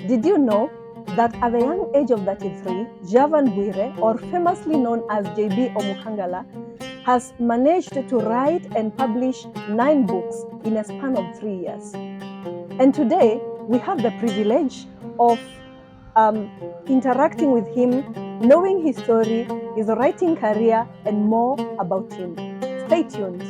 Did you know that at the young age of 33, Javan Bwire, or famously known as JB Mukangala, has managed to write and publish 9 books in a span of 3 years. And today, we have the privilege of interacting with him, knowing his story, his writing career, and more about him. Stay tuned.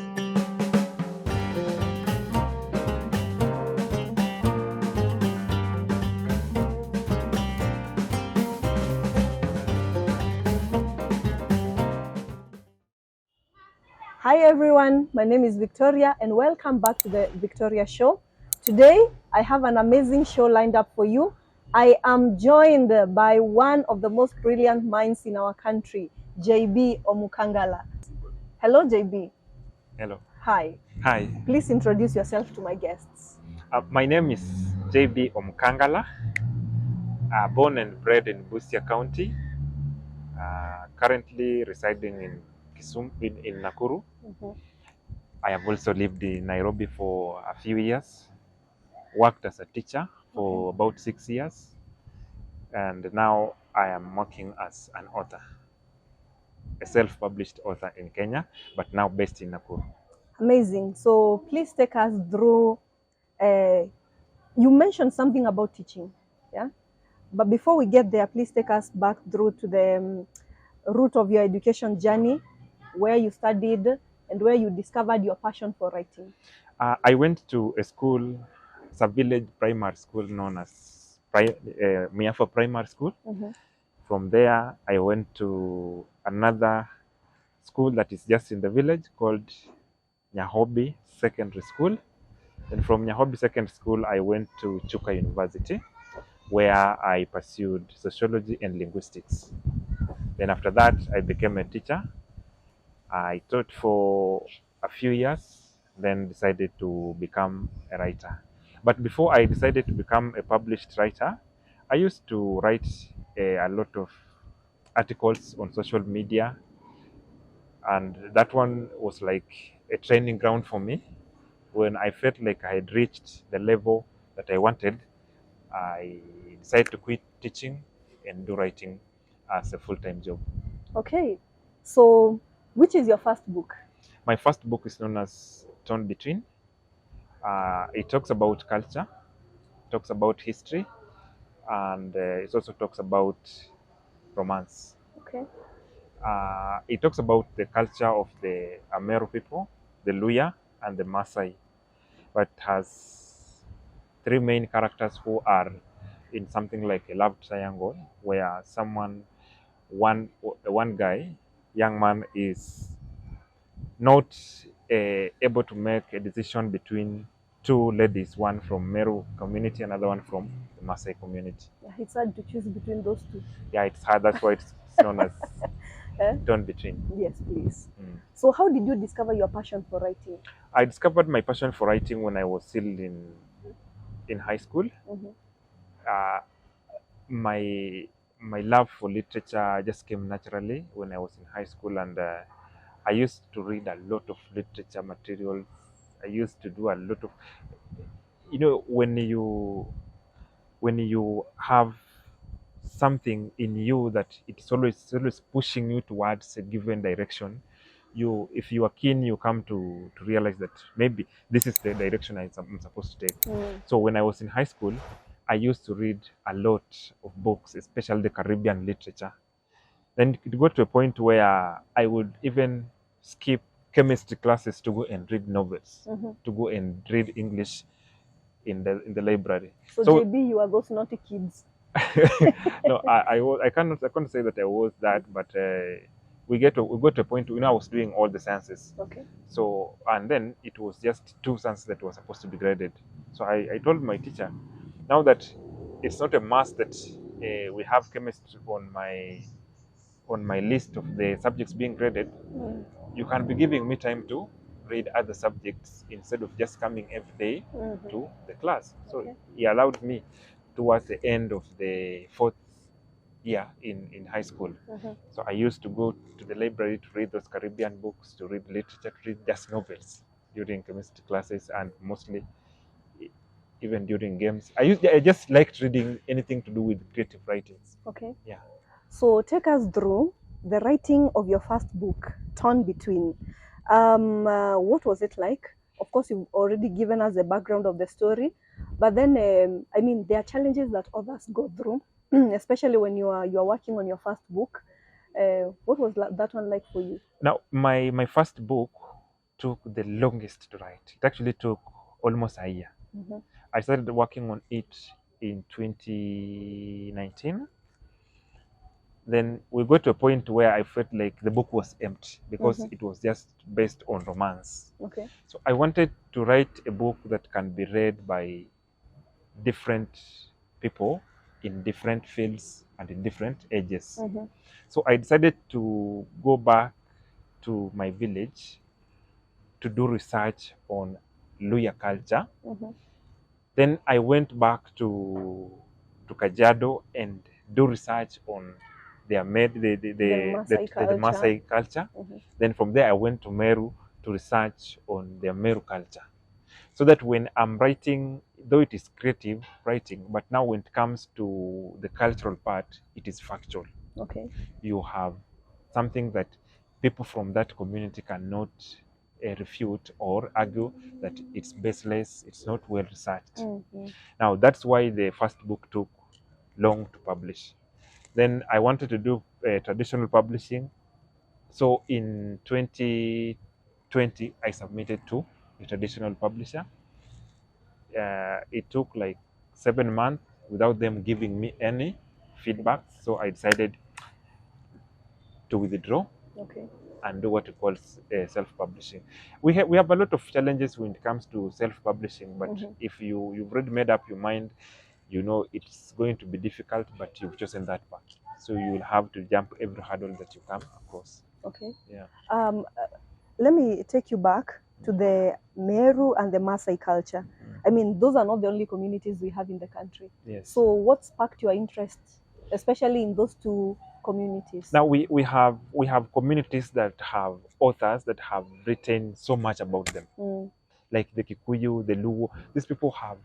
Hi everyone, my name is Victoria and welcome back to the Victoria Show. Today, I have an amazing show lined up for you. I am joined by one of the most brilliant minds in our country, JB Mukangala. Hello, JB. Hello. Hi. Hi. Please introduce yourself to my guests. My name is JB Mukangala, born and bred in Busia County, currently residing in in Nakuru. I have also lived in Nairobi for a few years, worked as a teacher for about 6 years, and now I am working as an author, a self-published author in Kenya, but now based in Nakuru. Amazing. So please take us through, you mentioned something about teaching, yeah? But before we get there, please take us back through to the route of your education journey, where you studied and where you discovered your passion for writing. I went to a school, it's a village primary school known as Miafo Primary School. From there, I went to another school that is just in the village called Nyahobi Secondary School. And from Nyahobi Secondary School, I went to Chuka University, where I pursued sociology and linguistics. Then after that, I became a teacher. I taught for a few years, then decided to become a writer. But before I decided to become a published writer, I used to write a lot of articles on social media, and that one was like a training ground for me. When I felt like I had reached the level that I wanted, I decided to quit teaching and do writing as a full-time job. Okay, so which is your first book? My first book is known as Torn Between. It talks about culture, talks about history, and it also talks about romance. Okay. It talks about the culture of the Ameru people, the Luya, and the Maasai, but has 3 main characters who are in something like a love triangle, where one guy, young man, is not able to make a decision between 2 ladies, one from Meru community, another one from the Maasai community. Yeah, it's hard to choose between those 2. Yeah, it's hard. That's why it's known as Torn Between. Yes, please. So how did you discover your passion for writing? I discovered my passion for writing when I was still in high school. My love for literature just came naturally when I was in high school, and I used to read a lot of literature materials. I used to do a lot of, when you have something in you that it's always pushing you towards a given direction, if you are keen, you come to realize that maybe this is the direction I'm supposed to take. So when I was in high school, I used to read a lot of books, especially the Caribbean literature. Then it got to a point where I would even skip chemistry classes to go and read novels, to go and read English in the library. So JB, you are those naughty kids. No, I cannot say that I was that, but we got to a point where I was doing all the sciences. Okay. So, and then it was just 2 sciences that were supposed to be graded. So I told my teacher, now that it's not a must that we have chemistry on my list of the subjects being graded, you can be giving me time to read other subjects instead of just coming every day to the class. So he allowed me towards the end of the 4th year in high school. So I used to go to the library to read those Caribbean books, to read literature, to read just novels during chemistry classes, and mostly even during games. I just liked reading anything to do with creative writings. Okay. Yeah. So take us through the writing of your first book, Torn Between. What was it like? Of course, you've already given us the background of the story, but then I mean, there are challenges that others go through, especially when you are working on your first book. What was that one like for you? Now, my first book took the longest to write. It actually took almost a year. Mm-hmm. I started working on it in 2019. Then we got to a point where I felt like the book was empty because Mm-hmm. it was just based on romance. Okay. So I wanted to write a book that can be read by different people in different fields and in different ages. Mm-hmm. So I decided to go back to my village to do research on Luya culture. Mm-hmm. Then I went back to Kajiado and do research on their the Maasai culture. Mm-hmm. Then from there I went to Meru to research on their Meru culture. So that when I'm writing, though it is creative writing, but now when it comes to the cultural part, it is factual. Okay. You have something that people from that community cannot refute or argue that it's baseless, it's not well researched. Mm-hmm. Now, that's why the first book took long to publish. Then I wanted to do traditional publishing. So in 2020, I submitted to a traditional publisher. It took like 7 months without them giving me any feedback. So I decided to withdraw Okay. and do what we call self-publishing. We have a lot of challenges when it comes to self-publishing, but Mm-hmm. if you've already made up your mind, you know it's going to be difficult, but you've chosen that path. So you will have to jump every hurdle that you come across. Okay. Yeah. Let me take you back to the Meru and the Maasai culture. I mean, those are not the only communities we have in the country. Yes. So what sparked your interest, especially in those two communities? Now we have communities that have authors that have written so much about them. Like the Kikuyu, the Luo. These people have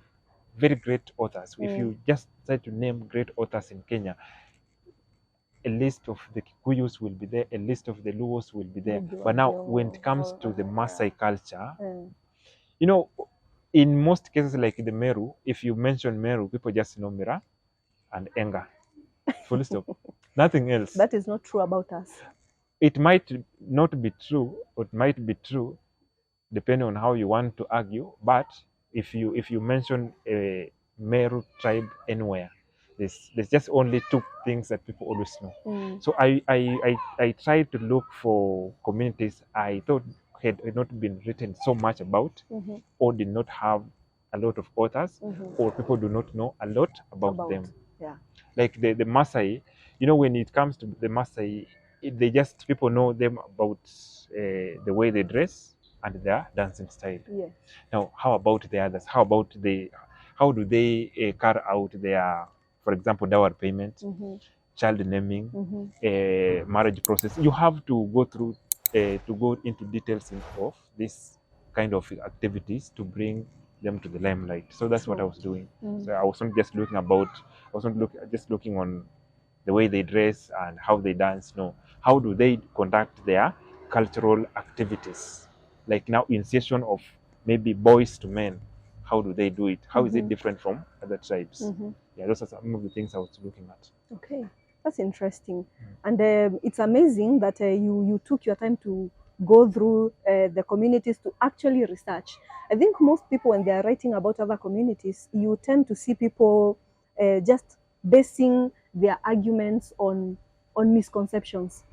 very great authors. If you just try to name great authors in Kenya, a list of the Kikuyus will be there, a list of the Luos will be there. But now, when it comes to the Maasai culture, you know, in most cases like the Meru, if you mention Meru, people just know Mira and Enga. Full stop. Nothing else. That is not true about us. It might not be true, or it might be true, depending on how you want to argue. But if you mention a Meru tribe anywhere, there's just only two things that people always know. So I tried to look for communities I thought had not been written so much about, or did not have a lot of authors, or people do not know a lot about them. Yeah. Like the Maasai, you know, when it comes to the Maasai, people know them about the way they dress and their dancing style. Yeah. Now, how about the others? How do they carry out their, for example, dower payment, child naming, marriage process? You have to go through to go into details of this kind of activities to bring them to the limelight. So that's what I was doing. So I wasn't just just looking on the way they dress and how they dance. No, how do they conduct their cultural activities? Like now, initiation of maybe boys to men, how do they do it? How is it different from other tribes? Yeah, those are some of the things I was looking at. Okay, that's interesting. And it's amazing that you took your time to go through the communities to actually research. I think most people, when they are writing about other communities, you tend to see people just basing their arguments on misconceptions.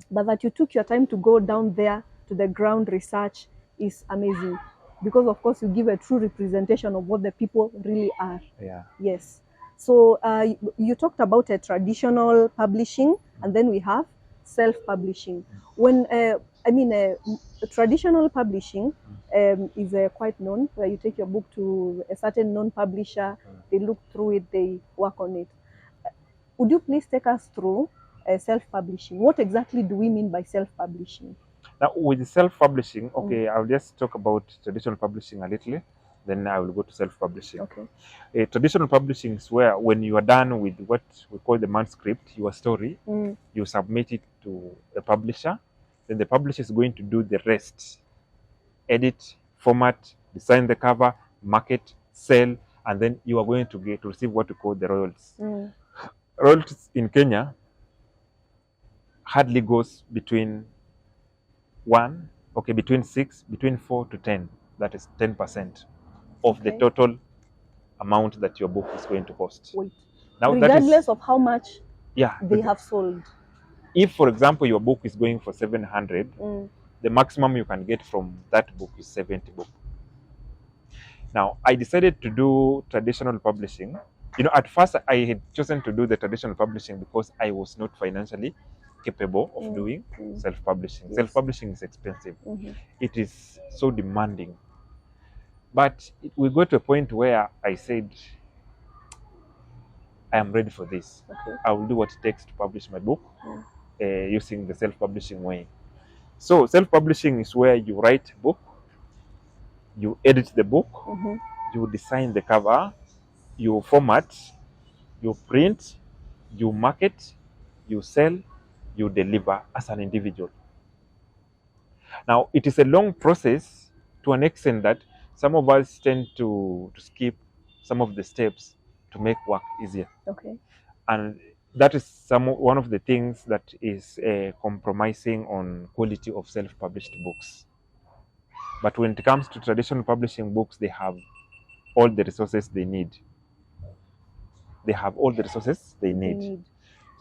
But that you took your time to go down there to the ground research is amazing, because of course you give a true representation of what the people really are. Yeah. Yes. So you talked about a traditional publishing, and then we have self-publishing. When traditional publishing is quite known, where you take your book to a certain known publisher, they look through it, they work on it. Would you please take us through self-publishing? What exactly do we mean by self-publishing? Now, with self-publishing, okay, I'll just talk about traditional publishing a little. then I will go to self-publishing. Okay. Traditional publishing is where when you are done with what we call the manuscript, your story, you submit it to a publisher. Then the publisher is going to do the rest: edit, format, design the cover, market, sell, and then you are going to receive what we call the royalties. Royalties in Kenya hardly goes between between 4 to 10. That is 10% of the total amount that your book is going to cost. Wait. Now, regardless of how much yeah, they have sold. If, for example, your book is going for 700, the maximum you can get from that book is 70 books. Now, I decided to do traditional publishing. At first I had chosen to do the traditional publishing because I was not financially capable of doing self-publishing. Yes. Self-publishing is expensive. It is so demanding. But we got to a point where I said, I am ready for this. I will do what it takes to publish my book using the self-publishing way. So self-publishing is where you write a book, you edit the book, you design the cover, you format, you print, you market, you sell, you deliver as an individual. Now, it is a long process to an extent that some of us tend to skip some of the steps to make work easier. Okay. And that is one of the things that is compromising on quality of self-published books. But when it comes to traditional publishing books, they have all the resources they need. They have all the resources they need.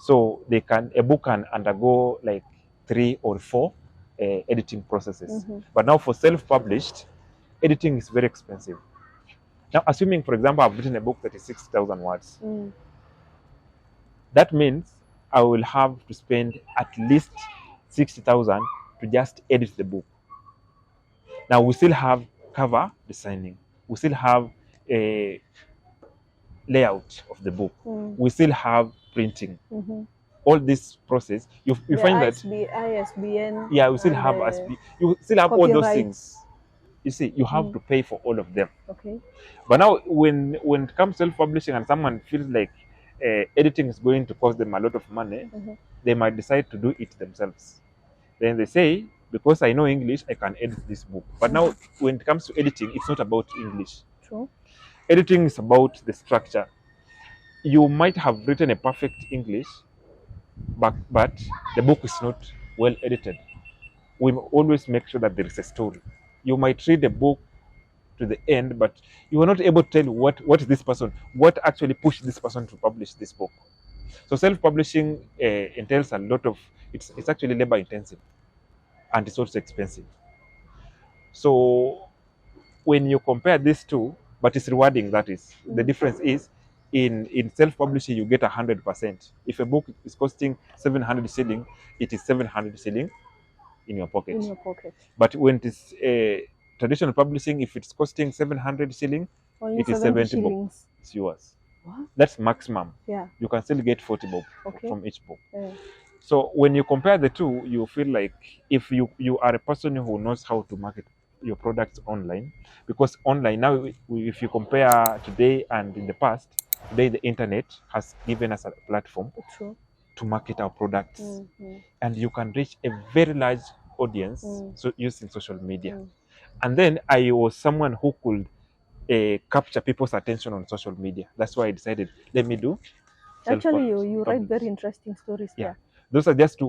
So a book can undergo like 3 or 4 editing processes. But now for self-published, editing is very expensive. Now, assuming, for example, I've written a book that is 60,000 words. That means I will have to spend at least 60,000 to just edit the book. Now, we still have cover designing. We still have a layout of the book. We still have printing. All this process, you find that ISBN. Yeah, we still have you still have all those things. You see, you have to pay for all of them. Okay. But now, when it comes to self-publishing and someone feels like editing is going to cost them a lot of money, they might decide to do it themselves. Then they say, because I know English, I can edit this book. But now, when it comes to editing, it's not about English. True. Editing is about the structure. You might have written a perfect English, but the book is not well edited. We always make sure that there is a story. You might read the book to the end, but you are not able to tell what actually pushed this person to publish this book. So self-publishing entails a lot of, it's actually labor intensive, and it's also expensive. So when you compare these two, but it's rewarding, that is. The difference is, in self-publishing, you get 100%. If a book is costing 700 shilling, it is 700 shilling in your pocket. But when it is traditional publishing, if it's costing 700 shilling, only it is 70 books. It's yours. What? That's maximum. Yeah. You can still get 40 books from each book. Yeah. So when you compare the two, you feel like if you are a person who knows how to market your products online, because online now, if you compare today and in the past, today the internet has given us a platform to market our products, and you can reach a very large audience using social media. And then I was someone who could capture people's attention on social media. That's why I decided, let me do. Actually, you write very interesting stories. Yeah. Those are just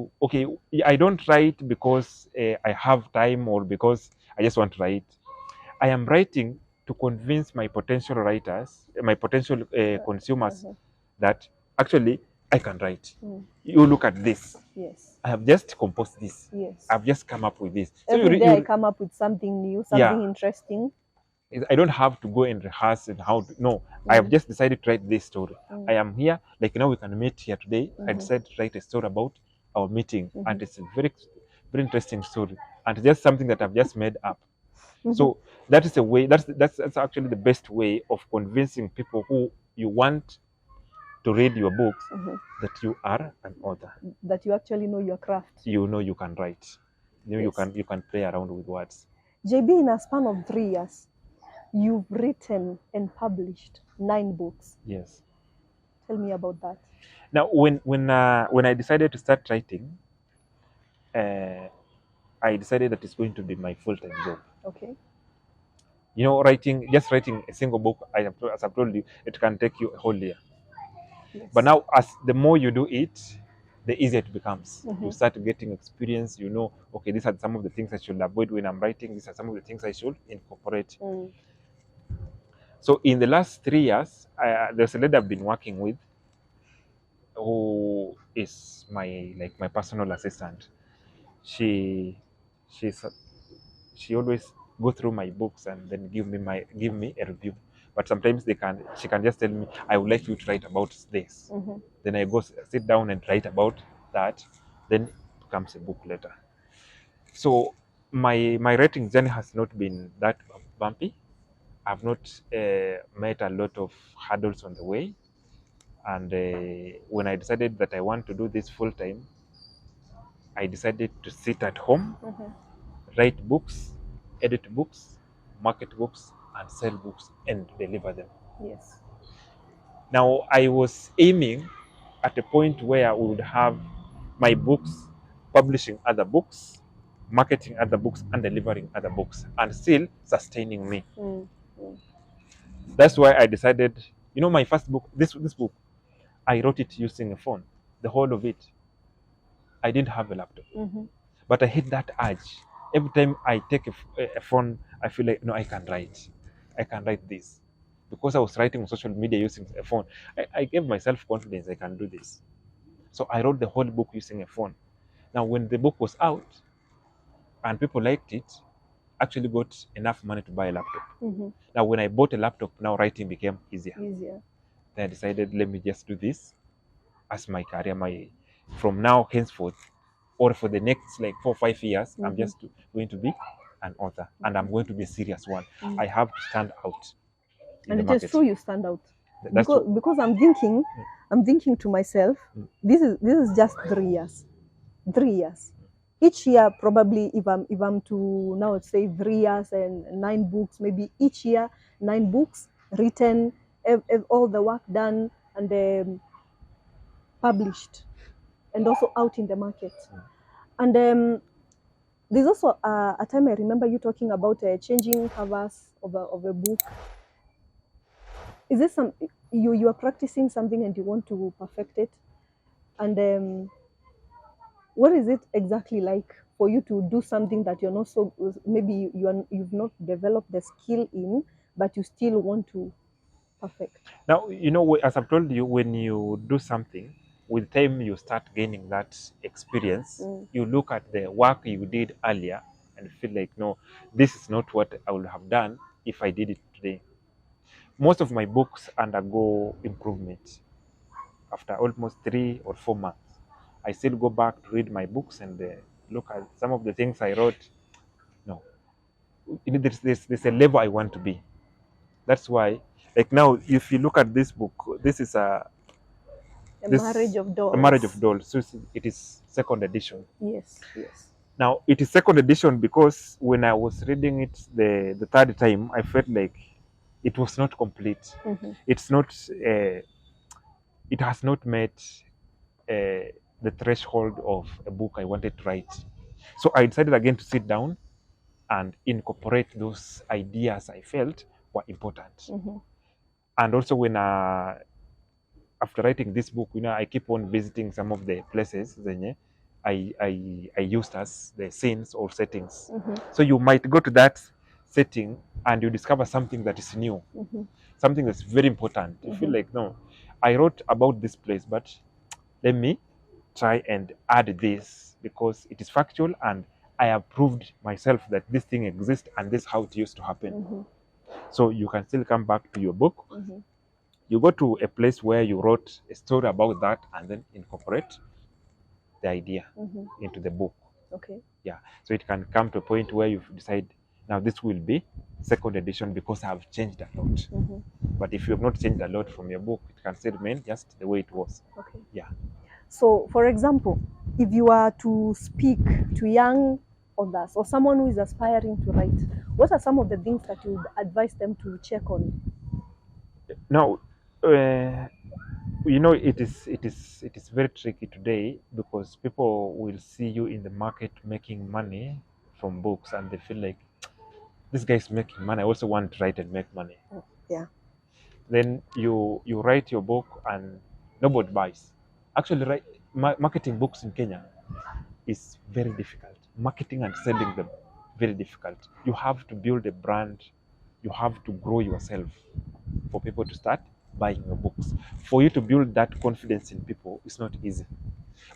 I don't write because I have time or because I just want to write. I am writing to convince my potential writers, my potential consumers, that actually I can write. You look at this. Yes. I have just composed this. Yes. I've just come up with this. So every day I come up with something new, something interesting. I don't have to go and rehearse and I have just decided to write this story. I am here, like we can meet here today. I decided to write a story about our meeting, and it's a very, very interesting story, and it's just something that I've just made up. So that is a way. That's actually the best way of convincing people who you want to read your books that you are an author, that you actually know your craft. You know you can write. You can play around with words. JB, in a span of 3 years, you've written and published 9 books. Yes. Tell me about that. Now, when I decided to start writing, I decided that it's going to be my full-time job. Okay. You know, just writing a single book, as I've told you, it can take you a whole year. Yes. But now, as the more you do it, the easier it becomes. You start getting experience. You know, okay, these are some of the things I should avoid when I'm writing. These are some of the things I should incorporate. So in the last 3 years, there's a lady I've been working with, who is my personal assistant. She always go through my books and then give me a review. But sometimes she can just tell me, I would like you to write about this. Then I go sit down and write about that. Then it becomes a book later. So my writing journey has not been that bumpy. I've not met a lot of hurdles on the way. And when I decided that I want to do this full time, I decided to sit at home, write books, edit books, market books, and sell books and deliver them. Yes. Now, I was aiming at a point where we would have my books publishing other books, marketing other books, and delivering other books, and still sustaining me. That's why I decided, you know, my first book, this book, I wrote it using a phone, the whole of it. I didn't have a laptop, but I hate that urge. Every time I take a phone, I feel like, no, I can write this. Because I was writing on social media using a phone, I gave myself confidence I can do this. So I wrote the whole book using a phone. Now, when the book was out and people liked it, actually got enough money to buy a laptop. Now, when I bought a laptop, now writing became easier. Then I decided, let me just do this as my career, from now henceforth, or for the next like 4 or 5 years, I'm just going to be an author, and I'm going to be a serious one. I have to stand out. And it is true, you stand out. That's because I'm thinking to myself, this is just 3 years. 3 years. Each year, probably, if I'm to now say 3 years and 9 books, maybe each year 9 books written, all the work done and published, and also out in the market. And there's also a time I remember you talking about changing covers of a book. Is this you are practicing something and you want to perfect it? And what is it exactly like for you to do something that you're not so, maybe you've not developed the skill in, but you still want to perfect? Now, you know, as I've told you, when you do something, with time you start gaining that experience. You look at the work you did earlier and feel like, no, this is not what I would have done if I did it today. Most of my books undergo improvement. After almost 3 or 4 months, I still go back to read my books and look at some of the things I wrote. No, there's a level I want to be. That's why, like now, if you look at this book, this is Marriage of Dolls. A Marriage of Dolls. So it is 2nd edition. Yes. Now, it is 2nd edition because when I was reading it the 3rd time, I felt like it was not complete. It's not. It has not met the threshold of a book I wanted to write. So I decided again to sit down and incorporate those ideas I felt were important. And also when after writing this book, you know, I keep on visiting some of the places I used as the scenes or settings. So you might go to that setting and you discover something that is new, something that's very important. You feel like, no, I wrote about this place, but let me try and add this because it is factual and I have proved myself that this thing exists and this is how it used to happen. So you can still come back to your book. You go to a place where you wrote a story about that and then incorporate the idea into the book. Okay. Yeah. So it can come to a point where you decide, now this will be 2nd edition because I have changed a lot. But if you have not changed a lot from your book, it can still remain just the way it was. Okay. Yeah. So, for example, if you are to speak to young others or someone who is aspiring to write, what are some of the things that you would advise them to check on? Now, it is very tricky today because people will see you in the market making money from books and they feel like this guy is making money. I also want to write and make money. Yeah. Then you write your book and nobody buys. Actually, marketing books in Kenya is very difficult. Marketing and selling them, very difficult. You have to build a brand. You have to grow yourself for people to start buying your books. For you to build that confidence in people, it's not easy.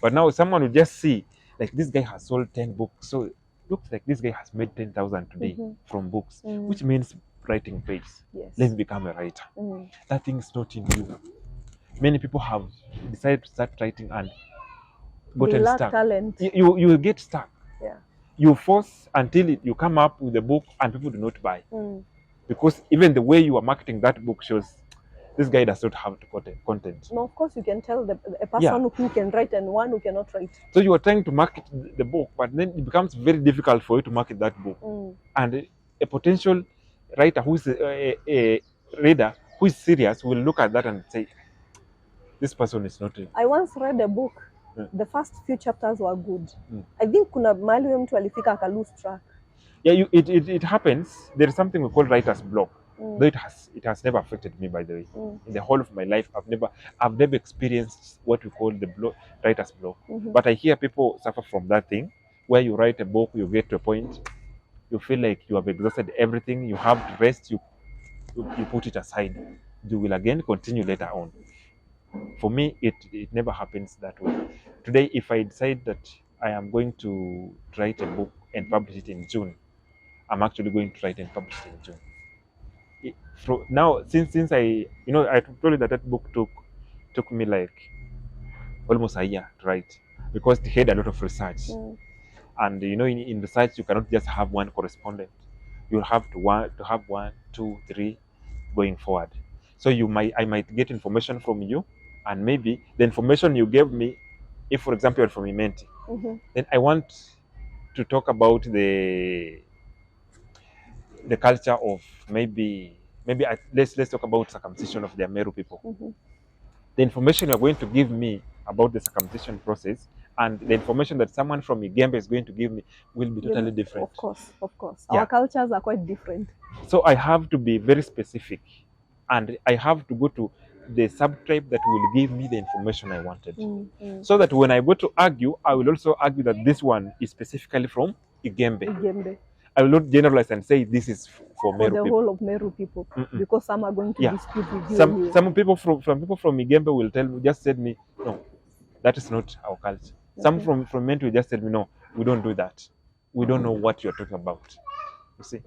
But now someone will just see, like this guy has sold 10 books. So it looks like this guy has made 10,000 today from books, which means writing pays. Yes. Let me become a writer. That thing is not in you. Many people have decided to start writing and gotten stuck. Talent. You will get stuck. Yeah. You force until you come up with a book and people do not buy. Because even the way you are marketing that book shows this guy does not have content. No, of course you can tell a person who can write and one who cannot write. So you are trying to market the book, but then it becomes very difficult for you to market that book. And a potential writer who is a reader who is serious will look at that and say, this person is not. I once read a book. The first few chapters were good. I think kuna mahali huyo mtu alifika aka lose track. Yeah, it happens. There is something we call writer's block. Though it has never affected me, by the way. In the whole of my life, I've never experienced what we call the writer's block. But I hear people suffer from that thing, where you write a book, you get to a point, you feel like you have exhausted everything, you have to rest, you put it aside. You will again continue later on. For me, it never happens that way. Today, if I decide that I am going to write a book and publish it in June, I'm actually going to write and publish it in June. Now, since I told you that book took me like almost a year to write because it had a lot of research. And in research you cannot just have one correspondent. You'll have to have 1, 2, 3 going forward. So I might get information from you, and maybe the information you gave me, if for example you're from Imenti, then I want to talk about the culture of maybe let's talk about circumcision of the Meru people. The information you're going to give me about the circumcision process and the information that someone from Igembe is going to give me will be totally different. Of course. Our cultures are quite different. So I have to be very specific, and I have to go to the subtribe that will give me the information I wanted. So that when I go to argue, I will also argue that this one is specifically from Igembe. I will not generalize and say this is for Meru the people. Whole of Meru people, because some are going to dispute with you. Some people from Igembe will just tell me, no, that is not our culture. Some from Mentu will just tell me, no, we don't do that. We don't know what you're talking about. You see.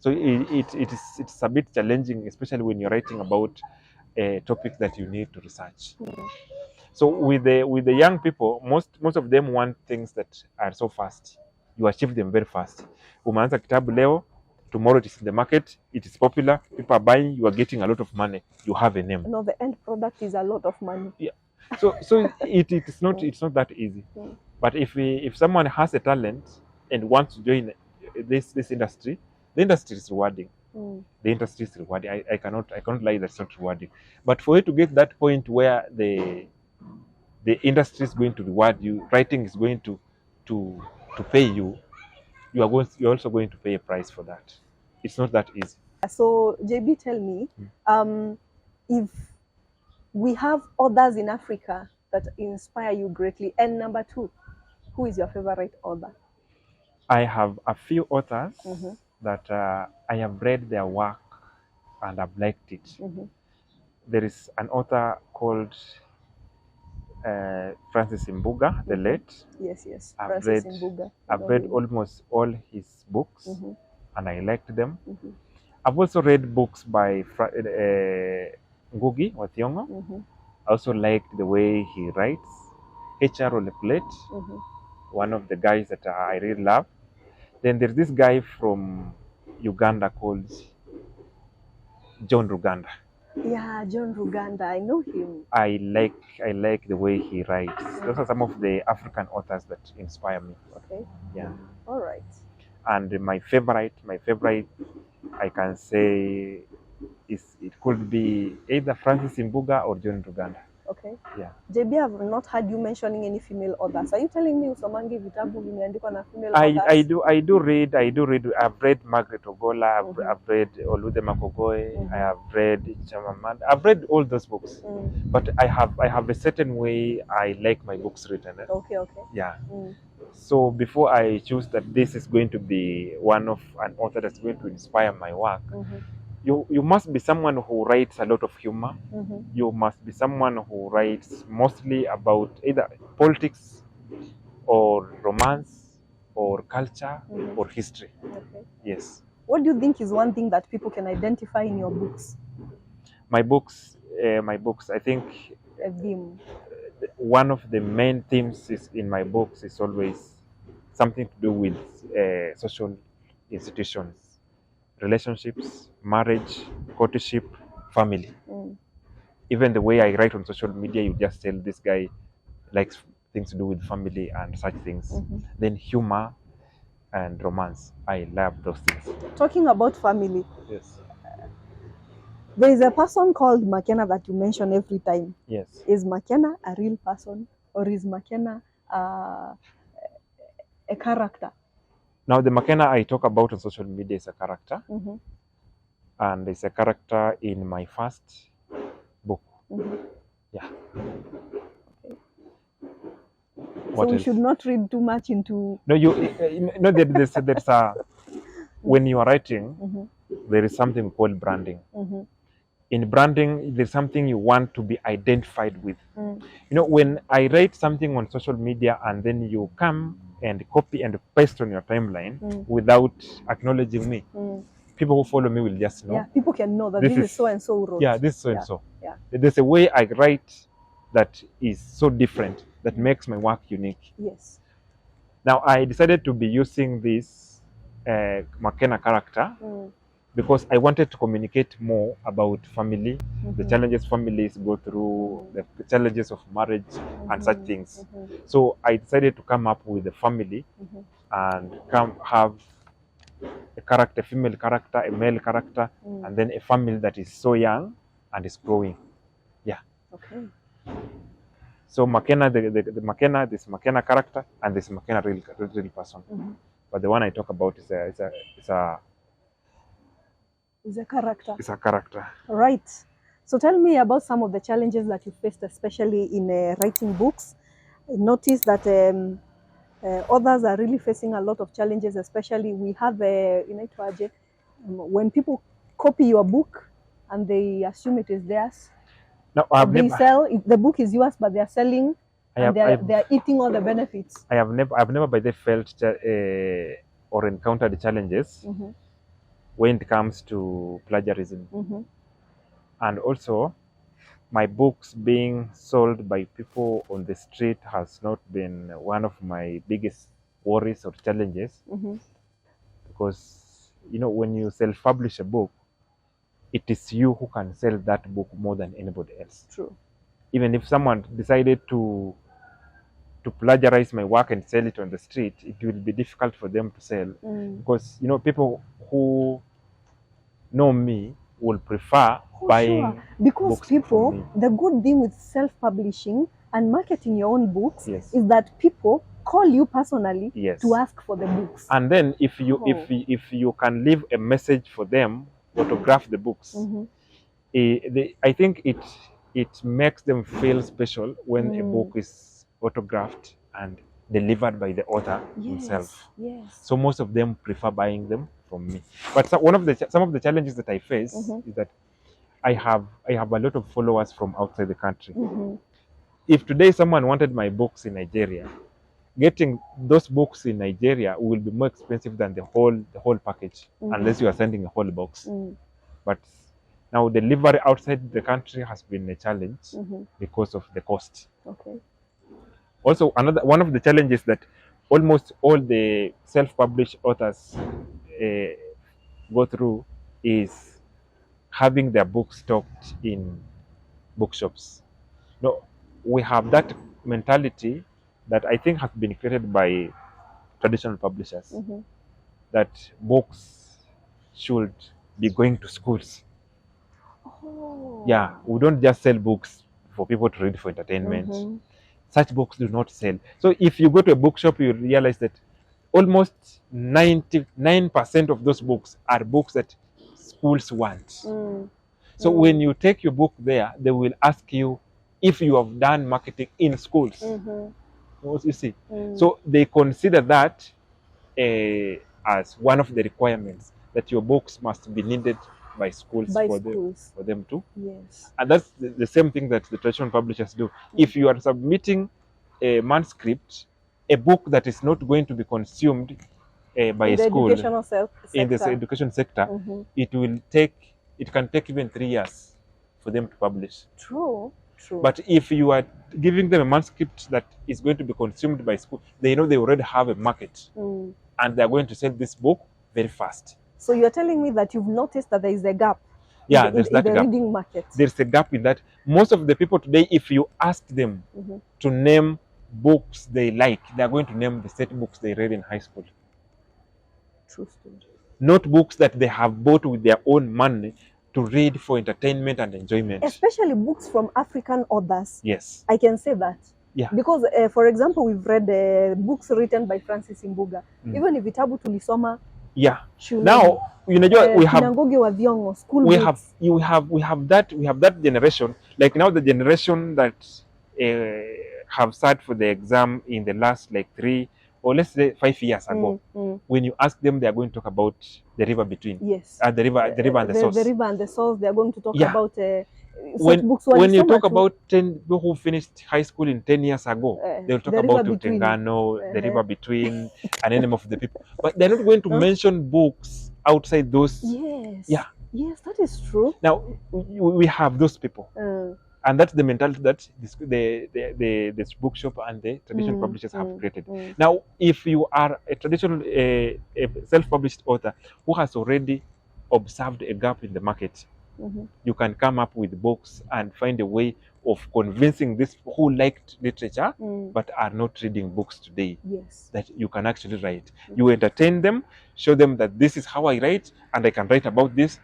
So it's a bit challenging, especially when you're writing about a topic that you need to research. So with the young people, most of them want things that are so fast. You achieve them very fast. Umeanza kitabu leo, tomorrow it is in the market, it is popular, people are buying, you are getting a lot of money, you have a name. No, the end product is a lot of money. Yeah. So it's not that easy. But if someone has a talent and wants to join this industry, the industry is rewarding. The industry is rewarding. I cannot lie that it's not rewarding. But for you to get that point where the industry is going to reward you, writing is going to pay you, you're also going to pay a price for that. It's not that easy. So JB, tell me, if we have others in Africa that inspire you greatly, and number 2, who is your favorite author? I have a few authors that I have read their work and I've liked it. There is an author called Francis Mbuga, the late. Yes. I've read almost all his books, and I liked them. I've also read books by Ngugi wa Thiong'o. I also liked the way he writes. H.R. Oleplate, one of the guys that I really love. Then there's this guy from Uganda called John Ruganda. Yeah, John Ruganda, I know him. I like the way he writes. Those are some of the African authors that inspire me. Okay, Yeah. all right. And my favorite, I can say, it could be either Francis Imbuga or John Ruganda. Okay. Yeah. JB, I've not heard you mentioning any female authors. Are you telling me usomangi vitabu vimeandikwa na female authors? I do read. I've read Margaret Ogola. I've read Olude Makogoe. I have read Chamaman. I've read all those books. But I have a certain way I like my books written. Okay. Yeah. So before I choose that this is going to be one of an author that's going to inspire my work, you must be someone who writes a lot of humor. You must be someone who writes mostly about either politics or romance or culture or history. Okay. Yes. What do you think is one thing that people can identify in your books? My books, I think A theme. one of the main themes in my books is always something to do with social institutions, relationships, marriage, courtship, family. Even the way I write on social media, you just tell this guy likes things to do with family and such things. Then humor and romance. I love those things. Talking about family. Yes. There is a person called McKenna that you mention every time. Yes. Is McKenna a real person or is McKenna a character? Now, the McKenna I talk about on social media is a character. And it's a character in my first book. Yeah. Okay. What so we else? should not read too much into... No, there's a... When you are writing, there is something called branding. In branding, there's something you want to be identified with. When I write something on social media and then you come and copy and paste on your timeline without acknowledging me, people who follow me will just know. Yeah, people can know that this is so and so wrote. Yeah, this is so and so. Yeah. There's a way I write that is so different that makes my work unique. Yes. Now, I decided to be using this McKenna character because I wanted to communicate more about family, the challenges families go through, the challenges of marriage and such things. So I decided to come up with a family and have a character, female character, a male character, and then a family that is so young and is growing. Yeah. Okay. So McKenna, the McKenna, this McKenna character, and this McKenna real person. But the one I talk about is a character. It's a character. Right. So tell me about some of the challenges that you faced, especially in writing books. I noticed that authors are really facing a lot of challenges, especially we have when people copy your book and they assume it is theirs. No, sell the book is yours, but they are selling and they are eating all the benefits. I've never by the felt or encountered challenges when it comes to plagiarism. And also, my books being sold by people on the street has not been one of my biggest worries or challenges. Because, when you self-publish a book, it is you who can sell that book more than anybody else. True. Even if someone decided to plagiarize my work and sell it on the street, it will be difficult for them to sell because people who know me will prefer buying because books people from me. The good thing with self-publishing and marketing your own books Yes. is that people call you personally Yes. to ask for the books. And then if you can leave a message for them, autograph the books, I think it makes them feel special when a book is autographed and delivered by the author himself. Yes. So most of them prefer buying them from me. But some of the challenges that I face is that I have a lot of followers from outside the country. If today someone wanted my books in Nigeria, getting those books in Nigeria will be more expensive than the whole package, unless you are sending a whole box. But now delivery outside the country has been a challenge because of the cost. Okay. Also, one of the challenges that almost all the self-published authors go through is having their books stocked in bookshops. No, we have that mentality that I think has been created by traditional publishers, that books should be going to schools. Oh. Yeah, we don't just sell books for people to read for entertainment. Such books do not sell. So if you go to a bookshop, you realize that almost 99% of those books are books that schools want. So when you take your book there, they will ask you if you have done marketing in schools. You see, so they consider that as one of the requirements, that your books must be needed by schools, for them to. Yes. And that's the same thing that the traditional publishers do. If you are submitting a manuscript, a book that is not going to be consumed by in a the school educational in the education sector, it can take even 3 years for them to publish. True. But if you are giving them a manuscript that is going to be consumed by school, they know they already have a market, and they're going to sell this book very fast. So you're telling me that you've noticed that there is a gap there's that in the gap. reading market. There's a gap in that. Most of the people today, if you ask them to name books they like, they're going to name the set books they read in high school. True story. Not books that they have bought with their own money to read for entertainment and enjoyment. Especially books from African authors. Yes. I can say that. Yeah. Because, for example, we've read books written by Francis Imbuga. Even if Vitabu Tulisoma. Yeah. Now, we have that generation. Like now, the generation that have sat for the exam in the last 3 or let's say 5 years ago. When you ask them, they are going to talk about the river between. Yes. The river and the source. The river and the source. They are going to talk about. When you talk about 10 people who finished high school in 10 years ago, they'll talk about Utengano, the river between, and Enemy of the People. But they're not going to mention books outside those. Yes. Yeah. Yes, that is true. Now we have those people, and that's the mentality that this bookshop and the traditional publishers have created. Now, if you are a traditional self-published author who has already observed a gap in the market, you can come up with books and find a way of convincing these who liked literature but are not reading books today, that you can actually write. You entertain them, show them that this is how I write, and I can write about this,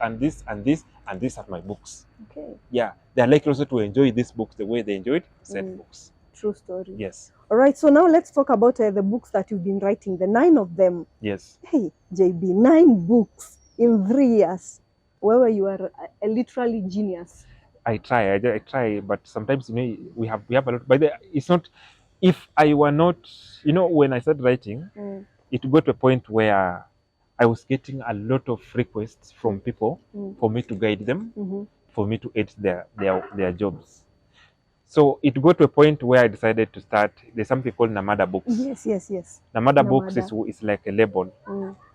and this and this, and these are my books. Okay. Yeah, they are likely also to enjoy these books the way they enjoyed said books. True story. Yes. All right, so now let's talk about the books that you've been writing, the 9 of them. Yes. Hey, JB, 9 books in 3 years. Where you are a literally genius. I try, but sometimes we have a lot. But it's not. If I were not, when I started writing, it got to a point where I was getting a lot of requests from people for me to guide them, for me to aid their jobs. So it got to a point where I decided to start. There's something called Namada Books. Yes. Namada Books is like a label.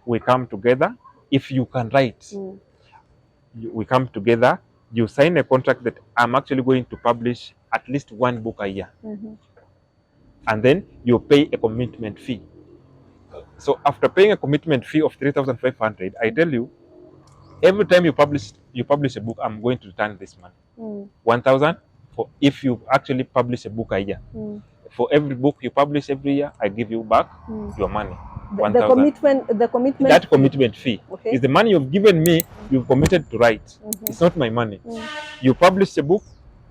We come together. If you can write. We come together, you sign a contract that I'm actually going to publish at least 1 book a year. And then you pay a commitment fee. So after paying a commitment fee of 3,500, I tell you, every time you publish a book, I'm going to return this money. 1,000 for if you actually publish a book a year. For every book you publish every year, I give you back your money. The commitment. That commitment fee is the money you've given me. You've committed to write. It's not my money. You publish a book,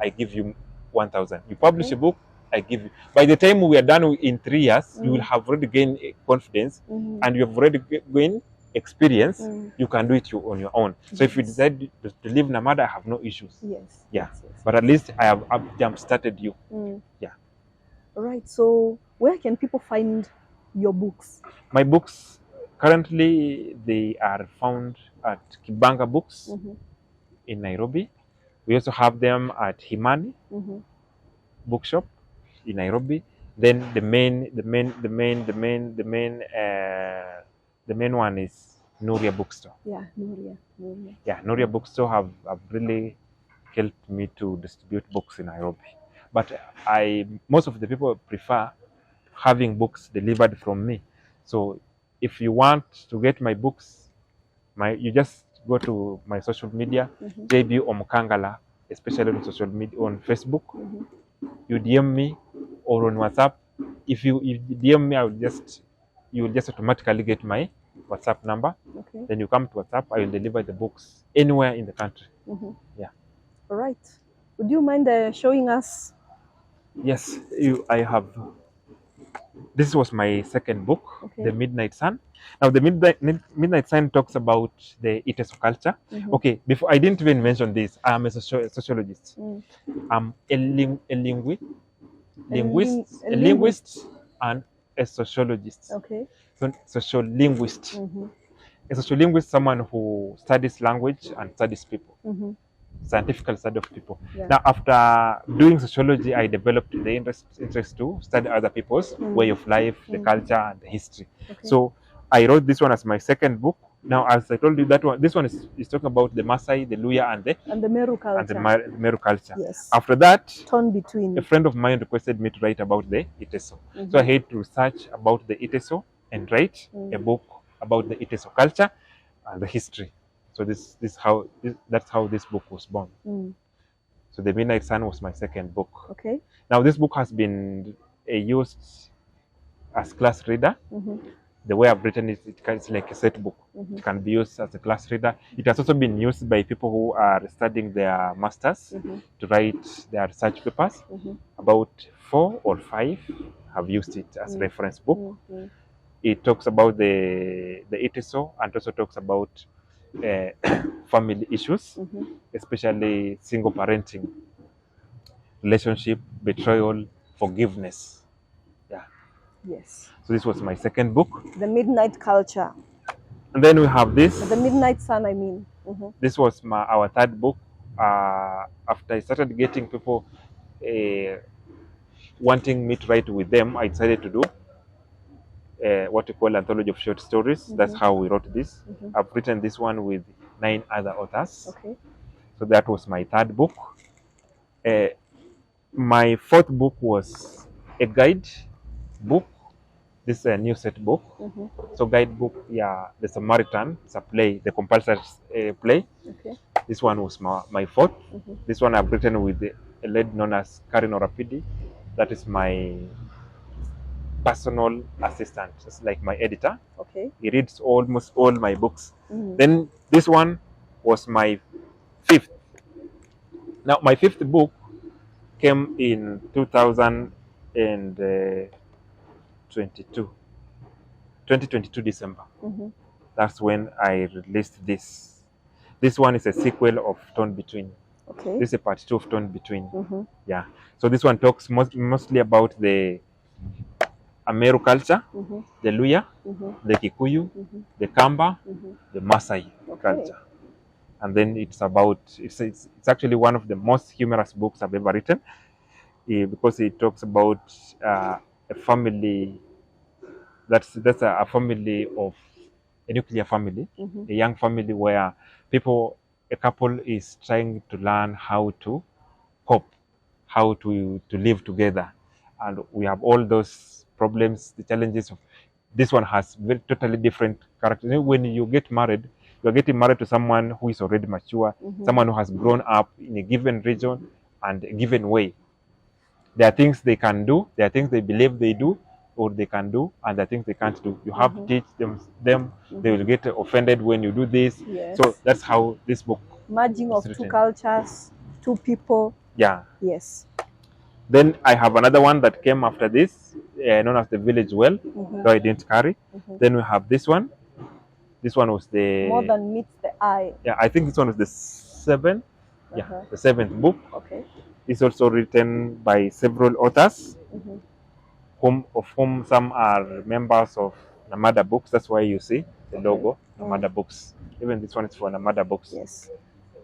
I give you 1,000. You publish a book, I give you. By the time we are done in 3 years, you will have already gained confidence, and you have already gained experience. You can do it on your own. So if you decide to leave Namada, I have no issues. Yes. Yeah. But at least I have jump started you. Yeah. All right. So where can people find your books? My books, currently, they are found at Kibanga Books in Nairobi. We also have them at Himani Bookshop in Nairobi. Then the main one is Nuria Bookstore. Yeah, Nuria. Yeah, Nuria Bookstore have really helped me to distribute books in Nairobi. But most of the people prefer having books delivered from me. So if you want to get my books, you just go to my social media, JB Mukangala, especially on social media, on Facebook. You DM me or on WhatsApp. If you DM me, you will just automatically get my WhatsApp number. Okay. Then you come to WhatsApp, I will deliver the books anywhere in the country. Yeah. All right. Would you mind showing us? Yes, I have. This was my second book, Okay. The Midnight Sun. Now, the Midnight Sun talks about the Iteso culture. Okay, before I didn't even mention this. I'm a sociologist. I'm a linguist and a sociologist. Okay. So, sociolinguist. A sociolinguist, someone who studies language and studies people. Scientific study of people. Yeah. Now, after doing sociology, I developed the interest to study other people's way of life, the culture, and the history. Okay. So I wrote this one as my second book. Now, as I told you, this one is talking about the Maasai, the Luya, and the Meru culture. And the Meru culture. Yes. After that, torn between. A friend of mine requested me to write about the Iteso. So I had to research about the Iteso and write a book about the Iteso culture and the history. So that's how this book was born. So The Midnight Sun was my second book. Okay. Now this book has been used as class reader. The way I've written it, it's like a set book. It can be used as a class reader. It has also been used by people who are studying their masters to write their research papers. About 4 or 5 have used it as reference book. It talks about the Iteso and also talks about family issues, especially single parenting, relationship, betrayal, forgiveness. Yeah. Yes. So this was my second book. The Midnight Culture. And then we have this. The Midnight Sun, I mean. This was our third book. After I started getting people wanting me to write with them, I decided to do what we call anthology of short stories. That's how we wrote this. I've written this one with 9 other authors. Okay. So that was my third book. My fourth book was a guide book. This is a new set book. So guide book, yeah, the Samaritan, it's a play, the compulsory play. Okay. This one was my fourth. This one I've written with a lady known as Karen Orapidi. That is my personal assistant. It's like my editor. Okay. He reads almost all my books. Then this one was my fifth. Now my fifth book came in 2022 December. That's when I released this. This one is a sequel of Torn Between. Okay. This is a part 2 of Torn Between. Yeah. So this one talks mostly about the Ameru culture, the Luya, the Kikuyu, the Kamba, the Maasai culture. And then it's actually one of the most humorous books I've ever written, because it talks about a family that's a family of a nuclear family, a young family where a couple is trying to learn how to cope, how to live together. And we have all those problems, the challenges of this one has totally different characters. When you get married, you're getting married to someone who is already mature, someone who has grown up in a given region and a given way. There are things they can do, there are things they believe they do or they can do, and there are things they can't do. You have to teach them. They will get offended when you do this. Yes. So that's how this book merging of two cultures, two people. Yeah. Yes. Then I have another one that came after this, known as The Village Well, though I didn't carry. Then we have this one. This one was the More Than Meets the Eye. Yeah, I think this one was the 7th. Yeah, the 7th book. Okay. It's also written by several authors, of whom some are members of Namada Books. That's why you see the logo, Namada Books. Even this one is for Namada Books. Yes.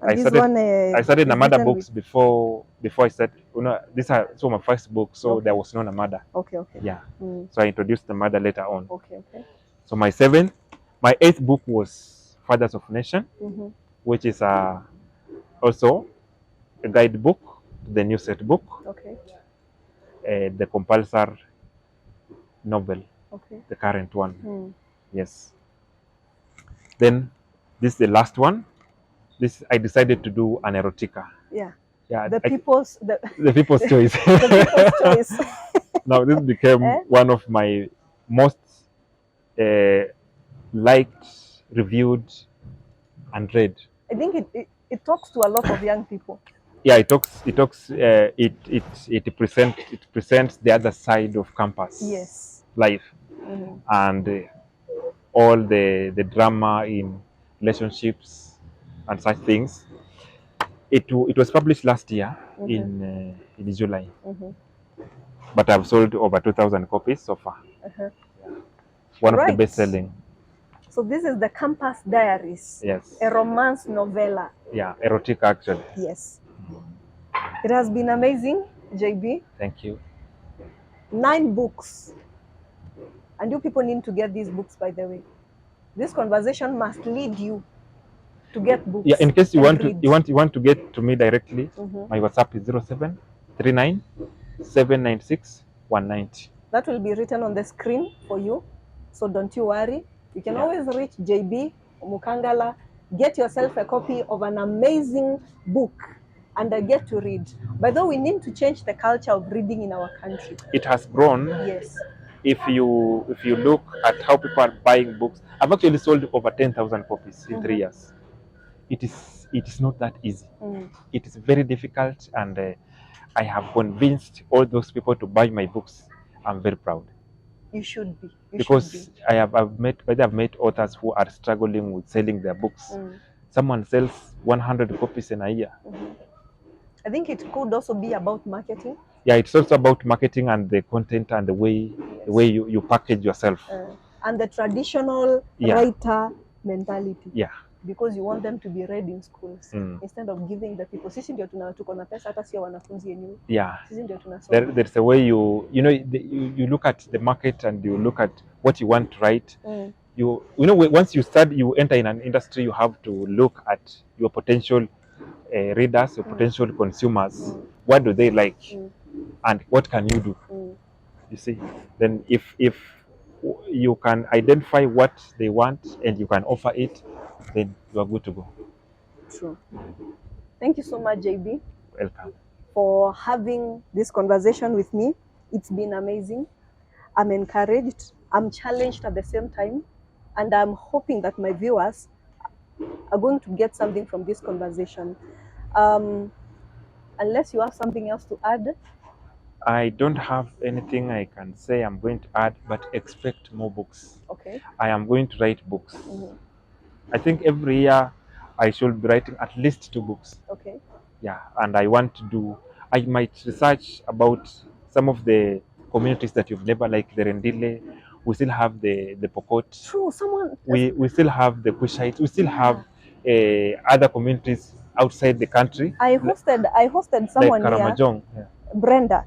I started Namada Books before I started. This was my first book, so there was no Namada. Okay. Yeah. So I introduced Namada later on. Okay. So my 8th book was Fathers of Nation, which is also a guidebook to the new set book. Okay. The compulsory novel. Okay. The current one. Yes. Then this is the last one. I decided to do an erotica. Yeah. Yeah, The people's the people's choice. the people's choice. Now this became Eh? one of my most liked, reviewed, and read. I think it talks to a lot of young people. Yeah, it presents the other side of campus Yes. life, Mm-hmm. and all the drama in relationships and such things. It was published last year in July, but I've sold over 2,000 copies so far. One of the best selling. So this is the Campus Diaries. Yes. A romance novella. Yeah, erotic actually. Yes. It has been amazing, JB. Thank you. 9 books. And you people need to get these books, by the way. This conversation must lead you to get books. Yeah, in case you and want to get to me directly, my WhatsApp is 0739 796 190. That will be written on the screen for you. So don't you worry. You can always reach JB Mukangala. Get yourself a copy of an amazing book and get to read. By the way, we need to change the culture of reading in our country. It has grown. Yes. If you look at how people are buying books, I've actually sold over 10,000 copies in 3 years. It is not that easy. It is very difficult, and I have convinced all those people to buy my books. I'm very proud. You should be. Because I've met authors who are struggling with selling their books. Someone sells 100 copies in a year. I think it could also be about marketing. Yeah, it's also about marketing and the content and the way you package yourself. And the traditional writer mentality. Yeah. Because you want them to be read in schools instead of giving the people. Sisi ndio tuko na pesa hata sio wanafunzi yenyewe. Yeah. Sisi ndio tunasoma. There's a way you look at the market and you look at what you want to write. Once you enter in an industry, you have to look at your potential readers, your potential consumers. What do they like, and what can you do? You see, then if you can identify what they want and you can offer it, then you are good to go. True. Thank you so much, JB. Welcome. For having this conversation with me. It's been amazing. I'm encouraged. I'm challenged at the same time. And I'm hoping that my viewers are going to get something from this conversation. Unless you have something else to add. I don't have anything I can say I'm going to add, but expect more books. Okay. I am going to write books. I think every year I should be writing at least 2 books. Okay. Yeah, and I might research about some of the communities that you've never, like the Rendile. We still have the Pokot. True, we still have the Kushites. We still have other communities outside the country. I hosted someone like Karamajong. Here, Brenda,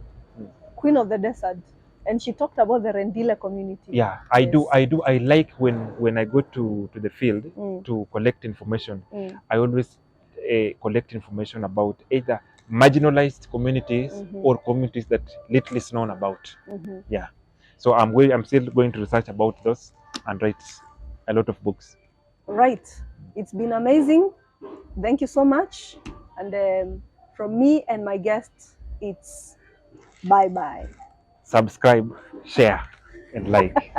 Queen of the Desert, and she talked about the Rendile community. Yeah, I do. I like when I go to the field to collect information. I always collect information about either marginalized communities or communities that little is known about. Yeah, so I'm still going to research about those and write a lot of books. Right, it's been amazing. Thank you so much. And from me and my guests, it's bye-bye. Subscribe, share, and like.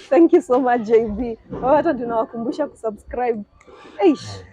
Thank you so much, JB. Watu tunawakumbusha kusubscribe. Eish.